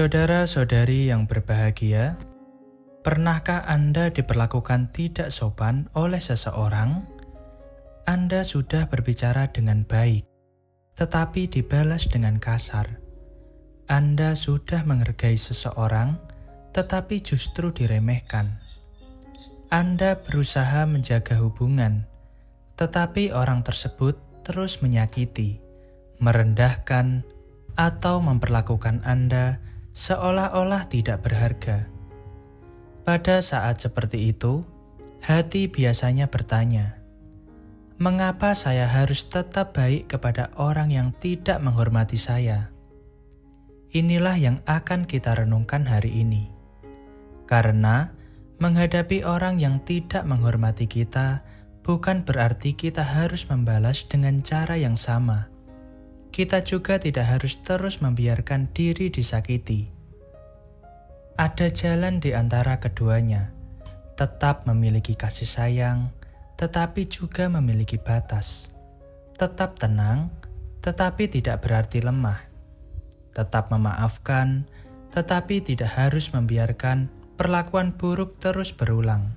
Saudara-saudari yang berbahagia, pernahkah Anda diperlakukan tidak sopan oleh seseorang? Anda sudah berbicara dengan baik, tetapi dibalas dengan kasar. Anda sudah menghargai seseorang, tetapi justru diremehkan. Anda berusaha menjaga hubungan, tetapi orang tersebut terus menyakiti, merendahkan, atau memperlakukan Anda seolah-olah tidak berharga. Pada saat seperti itu, hati biasanya bertanya, mengapa saya harus tetap baik kepada orang yang tidak menghormati saya? Inilah yang akan kita renungkan hari ini. Karena menghadapi orang yang tidak menghormati kita bukan berarti kita harus membalas dengan cara yang sama. Kita juga tidak harus terus membiarkan diri disakiti. Ada jalan di antara keduanya, tetap memiliki kasih sayang, tetapi juga memiliki batas. Tetap tenang, tetapi tidak berarti lemah. Tetap memaafkan, tetapi tidak harus membiarkan perlakuan buruk terus berulang.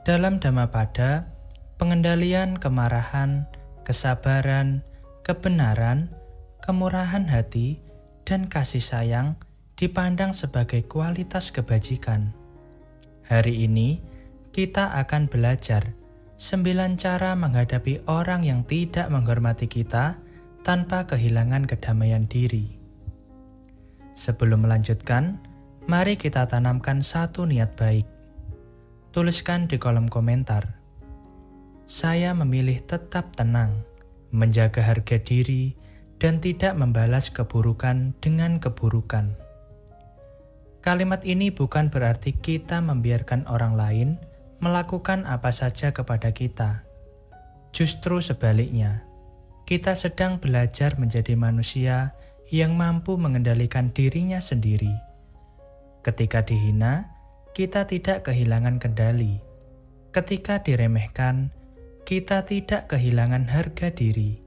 Dalam Dhammapada, pengendalian kemarahan, kesabaran, kebenaran, kemurahan hati, dan kasih sayang dipandang sebagai kualitas kebajikan. Hari ini, kita akan belajar 9 cara menghadapi orang yang tidak menghormati kita tanpa kehilangan kedamaian diri. Sebelum melanjutkan, mari kita tanamkan satu niat baik. Tuliskan di kolom komentar, saya memilih tetap tenang, menjaga harga diri, dan tidak membalas keburukan dengan keburukan. Kalimat ini bukan berarti kita membiarkan orang lain melakukan apa saja kepada kita. Justru sebaliknya, kita sedang belajar menjadi manusia yang mampu mengendalikan dirinya sendiri. Ketika dihina, kita tidak kehilangan kendali. Ketika diremehkan, kita tidak kehilangan harga diri.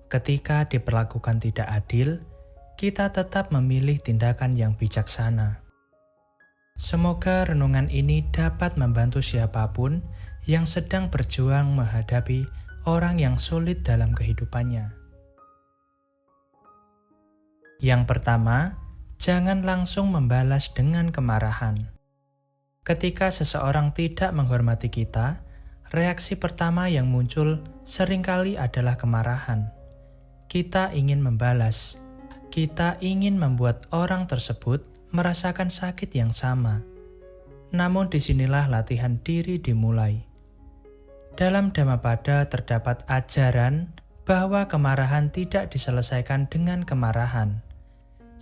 Ketika diperlakukan tidak adil, kita tetap memilih tindakan yang bijaksana. Semoga renungan ini dapat membantu siapapun yang sedang berjuang menghadapi orang yang sulit dalam kehidupannya. Yang pertama, jangan langsung membalas dengan kemarahan. Ketika seseorang tidak menghormati kita, reaksi pertama yang muncul seringkali adalah kemarahan. Kita ingin membalas. Kita ingin membuat orang tersebut merasakan sakit yang sama. Namun disinilah latihan diri dimulai. Dalam Dhammapada terdapat ajaran bahwa kemarahan tidak diselesaikan dengan kemarahan.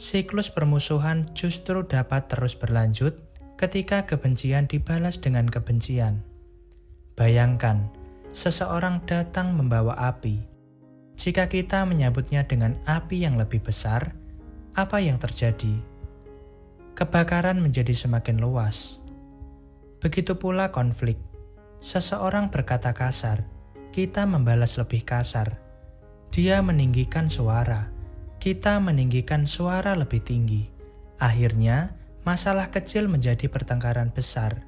Siklus permusuhan justru dapat terus berlanjut ketika kebencian dibalas dengan kebencian. Bayangkan, seseorang datang membawa api. Jika kita menyambutnya dengan api yang lebih besar, apa yang terjadi? Kebakaran menjadi semakin luas. Begitu pula konflik. Seseorang berkata kasar, kita membalas lebih kasar. Dia meninggikan suara, kita meninggikan suara lebih tinggi. Akhirnya, masalah kecil menjadi pertengkaran besar.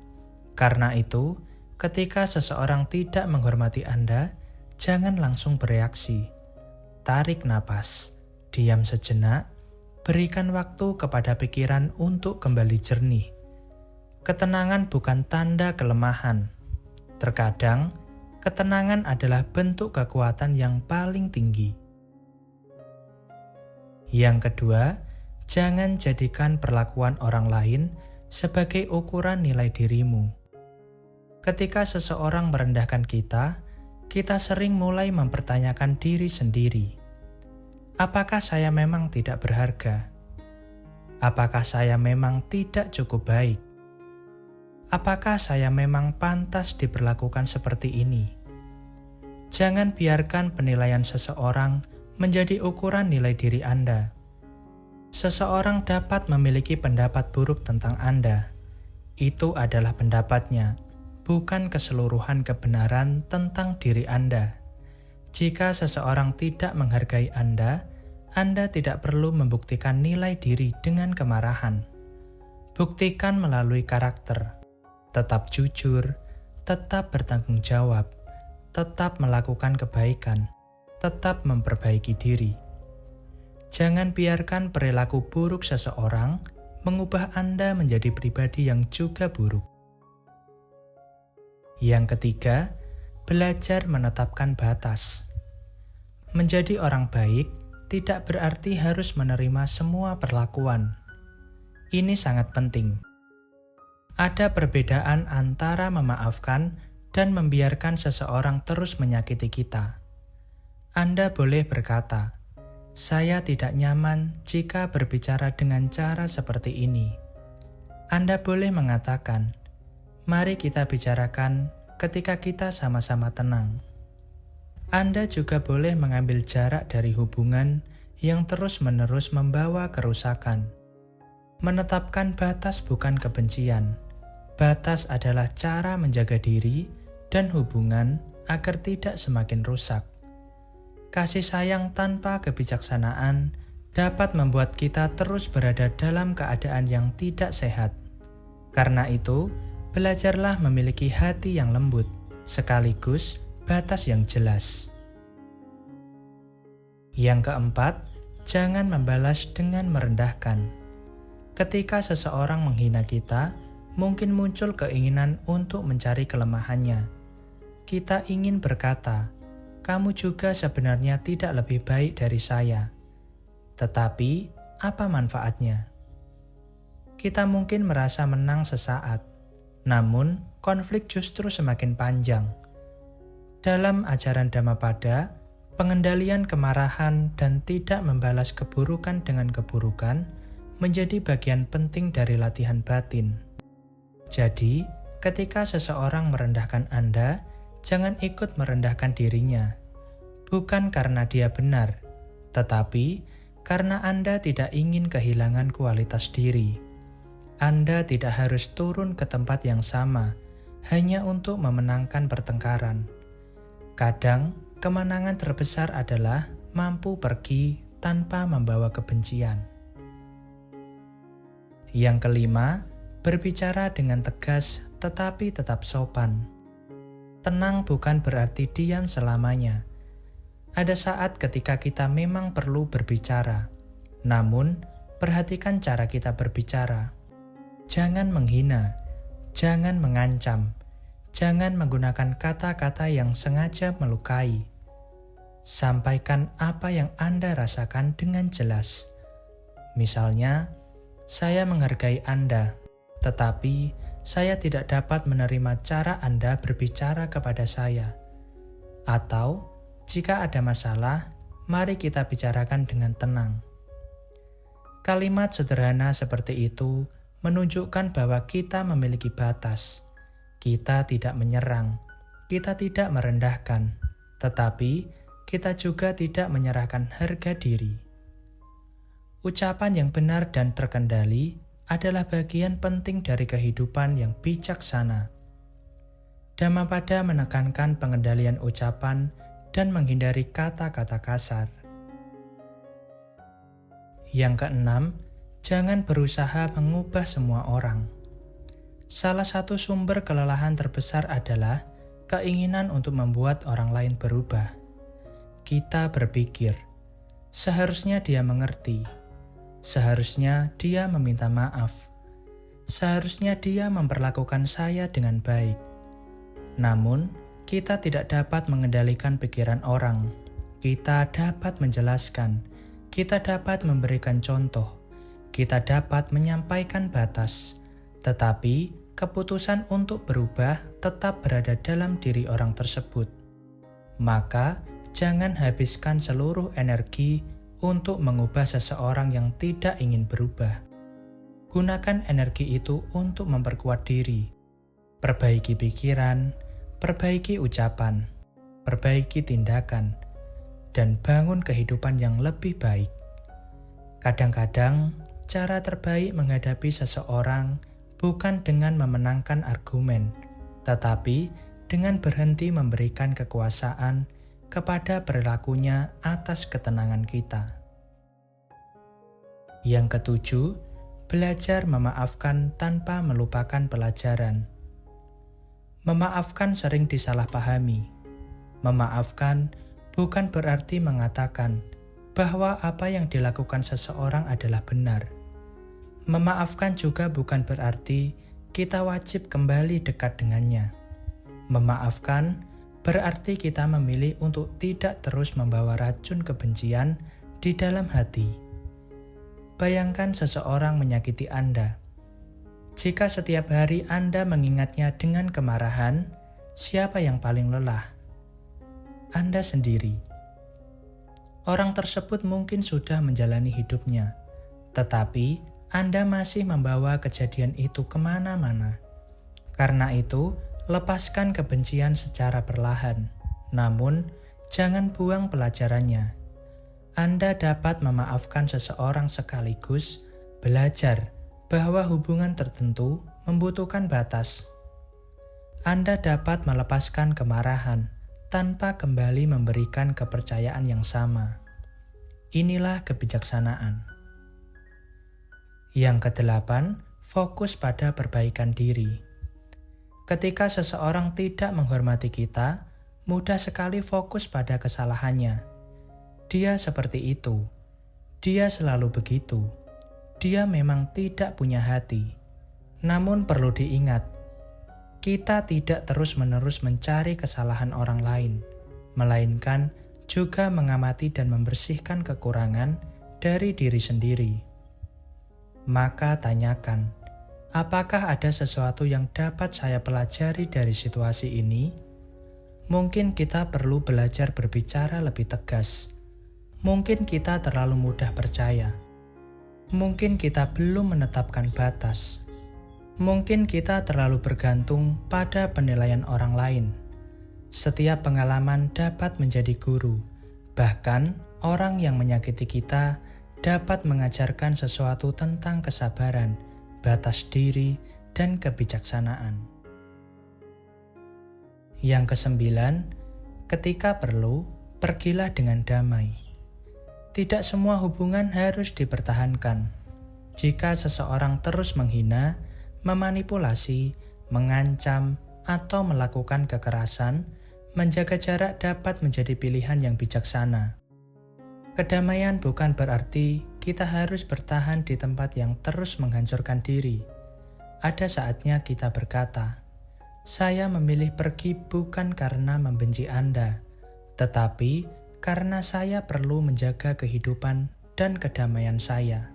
Karena itu, ketika seseorang tidak menghormati Anda, jangan langsung bereaksi. Tarik napas, diam sejenak, berikan waktu kepada pikiran untuk kembali jernih. Ketenangan bukan tanda kelemahan. Terkadang, ketenangan adalah bentuk kekuatan yang paling tinggi. Yang kedua, jangan jadikan perlakuan orang lain sebagai ukuran nilai dirimu. Ketika seseorang merendahkan kita sering mulai mempertanyakan diri sendiri. Apakah saya memang tidak berharga? Apakah saya memang tidak cukup baik? Apakah saya memang pantas diperlakukan seperti ini? Jangan biarkan penilaian seseorang menjadi ukuran nilai diri Anda. Seseorang dapat memiliki pendapat buruk tentang Anda. Itu adalah pendapatnya, bukan keseluruhan kebenaran tentang diri Anda. Jika seseorang tidak menghargai Anda Anda tidak perlu membuktikan nilai diri dengan kemarahan. Buktikan melalui karakter. Tetap jujur, tetap bertanggung jawab, tetap melakukan kebaikan, tetap memperbaiki diri. Jangan biarkan perilaku buruk seseorang mengubah Anda menjadi pribadi yang juga buruk. Yang ketiga, belajar menetapkan batas. Menjadi orang baik tidak berarti harus menerima semua perlakuan. Ini sangat penting. Ada perbedaan antara memaafkan dan membiarkan seseorang terus menyakiti kita. Anda boleh berkata, "Saya tidak nyaman jika berbicara dengan cara seperti ini." Anda boleh mengatakan, "Mari kita bicarakan ketika kita sama-sama tenang." Anda juga boleh mengambil jarak dari hubungan yang terus-menerus membawa kerusakan. Menetapkan batas bukan kebencian. Batas adalah cara menjaga diri dan hubungan agar tidak semakin rusak. Kasih sayang tanpa kebijaksanaan dapat membuat kita terus berada dalam keadaan yang tidak sehat. Karena itu, belajarlah memiliki hati yang lembut, sekaligus batas yang jelas. Yang keempat, jangan membalas dengan merendahkan. Ketika seseorang menghina kita, mungkin muncul keinginan untuk mencari kelemahannya. Kita ingin berkata, "Kamu juga sebenarnya tidak lebih baik dari saya." Tetapi, apa manfaatnya? Kita mungkin merasa menang sesaat, namun konflik justru semakin panjang. Dalam ajaran Dhammapada, pengendalian kemarahan dan tidak membalas keburukan dengan keburukan menjadi bagian penting dari latihan batin. Jadi, ketika seseorang merendahkan Anda, jangan ikut merendahkan dirinya. Bukan karena dia benar, tetapi karena Anda tidak ingin kehilangan kualitas diri. Anda tidak harus turun ke tempat yang sama hanya untuk memenangkan pertengkaran. Kadang, kemenangan terbesar adalah mampu pergi tanpa membawa kebencian. Yang kelima, berbicara dengan tegas tetapi tetap sopan. Tenang bukan berarti diam selamanya. Ada saat ketika kita memang perlu berbicara, namun perhatikan cara kita berbicara. Jangan menghina, jangan mengancam, jangan menggunakan kata-kata yang sengaja melukai. Sampaikan apa yang Anda rasakan dengan jelas. Misalnya, "Saya menghargai Anda, tetapi saya tidak dapat menerima cara Anda berbicara kepada saya." Atau, "Jika ada masalah, mari kita bicarakan dengan tenang." Kalimat sederhana seperti itu menunjukkan bahwa kita memiliki batas. Kita tidak menyerang, kita tidak merendahkan, tetapi kita juga tidak menyerahkan harga diri. Ucapan yang benar dan terkendali adalah bagian penting dari kehidupan yang bijaksana. Dhammapada menekankan pengendalian ucapan dan menghindari kata-kata kasar. Yang keenam, jangan berusaha mengubah semua orang. Salah satu sumber kelelahan terbesar adalah keinginan untuk membuat orang lain berubah. Kita berpikir, seharusnya dia mengerti. Seharusnya dia meminta maaf. Seharusnya dia memperlakukan saya dengan baik. Namun, kita tidak dapat mengendalikan pikiran orang. Kita dapat menjelaskan. Kita dapat memberikan contoh. Kita dapat menyampaikan batas. Tetapi, keputusan untuk berubah tetap berada dalam diri orang tersebut. Maka, jangan habiskan seluruh energi untuk mengubah seseorang yang tidak ingin berubah. Gunakan energi itu untuk memperkuat diri, perbaiki pikiran, perbaiki ucapan, perbaiki tindakan, dan bangun kehidupan yang lebih baik. Kadang-kadang, cara terbaik menghadapi seseorang bukan dengan memenangkan argumen, tetapi dengan berhenti memberikan kekuasaan kepada perilakunya atas ketenangan kita. Yang ketujuh, belajar memaafkan tanpa melupakan pelajaran. Memaafkan sering disalahpahami. Memaafkan bukan berarti mengatakan bahwa apa yang dilakukan seseorang adalah benar. Memaafkan juga bukan berarti kita wajib kembali dekat dengannya. Memaafkan berarti kita memilih untuk tidak terus membawa racun kebencian di dalam hati. Bayangkan seseorang menyakiti Anda. Jika setiap hari Anda mengingatnya dengan kemarahan, siapa yang paling lelah? Anda sendiri. Orang tersebut mungkin sudah menjalani hidupnya, tetapi Anda masih membawa kejadian itu kemana-mana. Karena itu, lepaskan kebencian secara perlahan, namun jangan buang pelajarannya. Anda dapat memaafkan seseorang sekaligus belajar bahwa hubungan tertentu membutuhkan batas. Anda dapat melepaskan kemarahan tanpa kembali memberikan kepercayaan yang sama. Inilah kebijaksanaan. Yang kedelapan, fokus pada perbaikan diri. Ketika seseorang tidak menghormati kita, mudah sekali fokus pada kesalahannya. Dia seperti itu. Dia selalu begitu. Dia memang tidak punya hati. Namun perlu diingat, kita tidak terus-menerus mencari kesalahan orang lain, melainkan juga mengamati dan membersihkan kekurangan dari diri sendiri. Maka tanyakan, apakah ada sesuatu yang dapat saya pelajari dari situasi ini? Mungkin kita perlu belajar berbicara lebih tegas. Mungkin kita terlalu mudah percaya. Mungkin kita belum menetapkan batas. Mungkin kita terlalu bergantung pada penilaian orang lain. Setiap pengalaman dapat menjadi guru. Bahkan, orang yang menyakiti kita dapat mengajarkan sesuatu tentang kesabaran, batas diri, dan kebijaksanaan. Yang kesembilan, ketika perlu, pergilah dengan damai. Tidak semua hubungan harus dipertahankan. Jika seseorang terus menghina, memanipulasi, mengancam, atau melakukan kekerasan, menjaga jarak dapat menjadi pilihan yang bijaksana. Kedamaian bukan berarti kita harus bertahan di tempat yang terus menghancurkan diri. Ada saatnya kita berkata, "Saya memilih pergi bukan karena membenci Anda, tetapi karena saya perlu menjaga kehidupan dan kedamaian saya."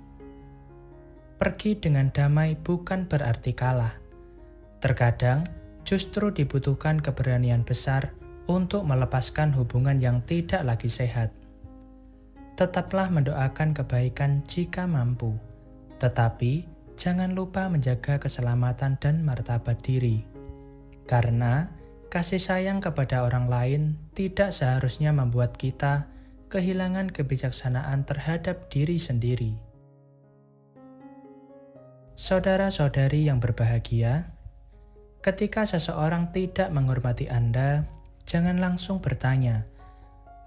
Pergi dengan damai bukan berarti kalah. Terkadang justru dibutuhkan keberanian besar untuk melepaskan hubungan yang tidak lagi sehat. Tetaplah mendoakan kebaikan jika mampu, tetapi jangan lupa menjaga keselamatan dan martabat diri. Karena kasih sayang kepada orang lain tidak seharusnya membuat kita kehilangan kebijaksanaan terhadap diri sendiri. Saudara-saudari yang berbahagia, ketika seseorang tidak menghormati Anda, jangan langsung bertanya,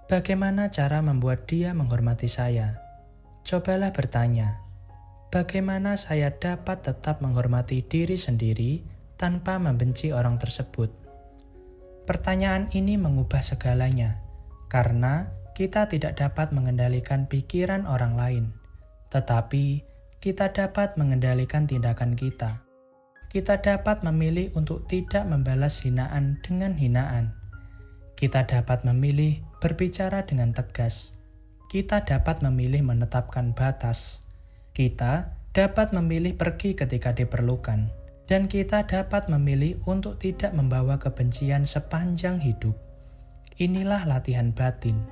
"Bagaimana cara membuat dia menghormati saya?" Cobalah bertanya, "Bagaimana saya dapat tetap menghormati diri sendiri tanpa membenci orang tersebut?" Pertanyaan ini mengubah segalanya, karena kita tidak dapat mengendalikan pikiran orang lain, tetapi kita dapat mengendalikan tindakan kita. Kita dapat memilih untuk tidak membalas hinaan dengan hinaan. Kita dapat memilih berbicara dengan tegas. Kita dapat memilih menetapkan batas. Kita dapat memilih pergi ketika diperlukan. Dan kita dapat memilih untuk tidak membawa kebencian sepanjang hidup. Inilah latihan batin,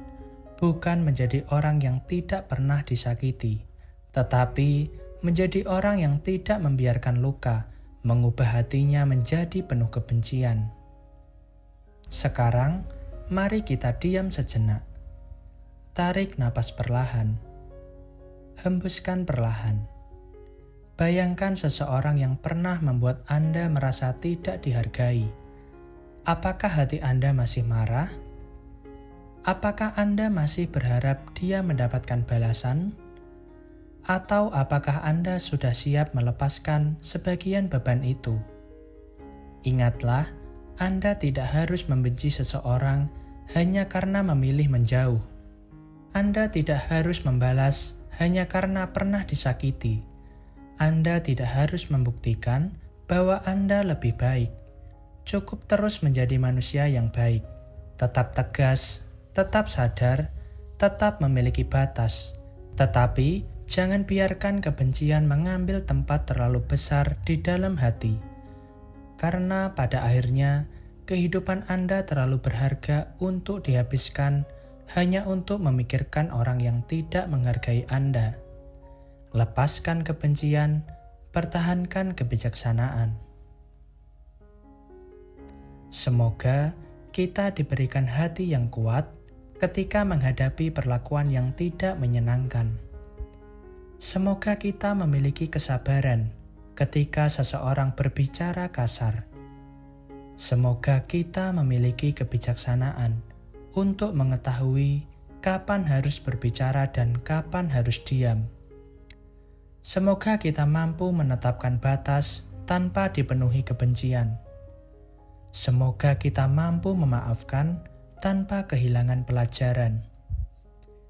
bukan menjadi orang yang tidak pernah disakiti, tetapi menjadi orang yang tidak membiarkan luka mengubah hatinya menjadi penuh kebencian. Sekarang, mari kita diam sejenak. Tarik napas perlahan. Hembuskan perlahan. Bayangkan seseorang yang pernah membuat Anda merasa tidak dihargai. Apakah hati Anda masih marah? Apakah Anda masih berharap dia mendapatkan balasan? Atau apakah Anda sudah siap melepaskan sebagian beban itu? Ingatlah, Anda tidak harus membenci seseorang hanya karena memilih menjauh. Anda tidak harus membalas hanya karena pernah disakiti. Anda tidak harus membuktikan bahwa Anda lebih baik. Cukup terus menjadi manusia yang baik. Tetap tegas, tetap sadar, tetap memiliki batas. Tetapi jangan biarkan kebencian mengambil tempat terlalu besar di dalam hati. Karena pada akhirnya, kehidupan Anda terlalu berharga untuk dihabiskan hanya untuk memikirkan orang yang tidak menghargai Anda. Lepaskan kebencian, pertahankan kebijaksanaan. Semoga kita diberikan hati yang kuat ketika menghadapi perlakuan yang tidak menyenangkan. Semoga kita memiliki kesabaran ketika seseorang berbicara kasar. Semoga kita memiliki kebijaksanaan untuk mengetahui kapan harus berbicara dan kapan harus diam. Semoga kita mampu menetapkan batas tanpa dipenuhi kebencian. Semoga kita mampu memaafkan tanpa kehilangan pelajaran.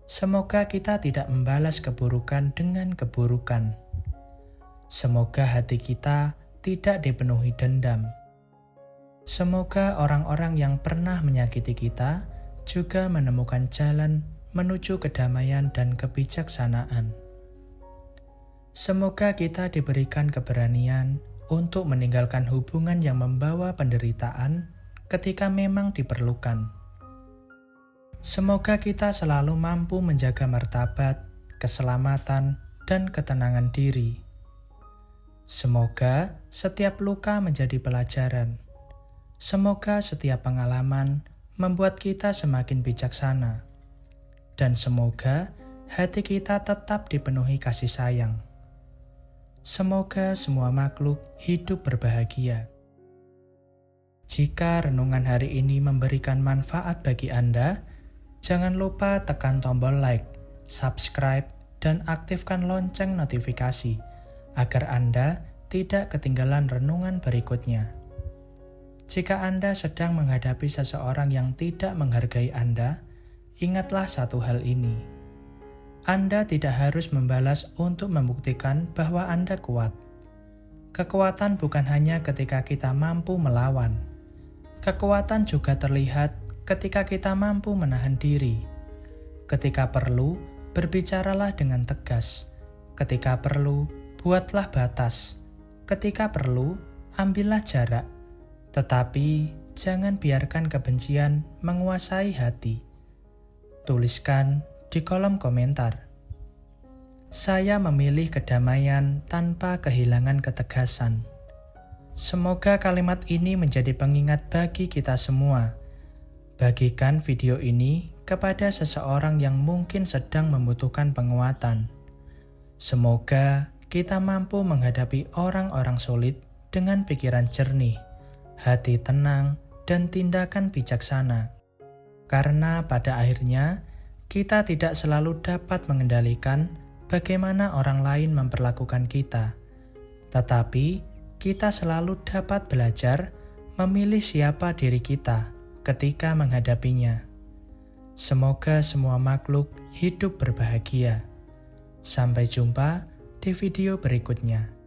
Semoga kita tidak membalas keburukan dengan keburukan. Semoga hati kita tidak dipenuhi dendam. Semoga orang-orang yang pernah menyakiti kita juga menemukan jalan menuju kedamaian dan kebijaksanaan. Semoga kita diberikan keberanian untuk meninggalkan hubungan yang membawa penderitaan ketika memang diperlukan. Semoga kita selalu mampu menjaga martabat, keselamatan, dan ketenangan diri. Semoga setiap luka menjadi pelajaran. Semoga setiap pengalaman membuat kita semakin bijaksana. Dan semoga hati kita tetap dipenuhi kasih sayang. Semoga semua makhluk hidup berbahagia. Jika renungan hari ini memberikan manfaat bagi Anda, jangan lupa tekan tombol like, subscribe, dan aktifkan lonceng notifikasi agar Anda tidak ketinggalan renungan berikutnya. Jika Anda sedang menghadapi seseorang yang tidak menghargai Anda, ingatlah satu hal ini. Anda tidak harus membalas untuk membuktikan bahwa Anda kuat. Kekuatan bukan hanya ketika kita mampu melawan. Kekuatan juga terlihat ketika kita mampu menahan diri. Ketika perlu, berbicaralah dengan tegas. Ketika perlu, buatlah batas. Ketika perlu, ambillah jarak. Tetapi jangan biarkan kebencian menguasai hati. Tuliskan di kolom komentar. Saya memilih kedamaian tanpa kehilangan ketegasan. Semoga kalimat ini menjadi pengingat bagi kita semua. Bagikan video ini kepada seseorang yang mungkin sedang membutuhkan penguatan. Semoga kita mampu menghadapi orang-orang sulit dengan pikiran jernih, hati tenang, dan tindakan bijaksana. Karena pada akhirnya, kita tidak selalu dapat mengendalikan bagaimana orang lain memperlakukan kita. Tetapi, kita selalu dapat belajar memilih siapa diri kita ketika menghadapinya. Semoga semua makhluk hidup berbahagia. Sampai jumpa di video berikutnya.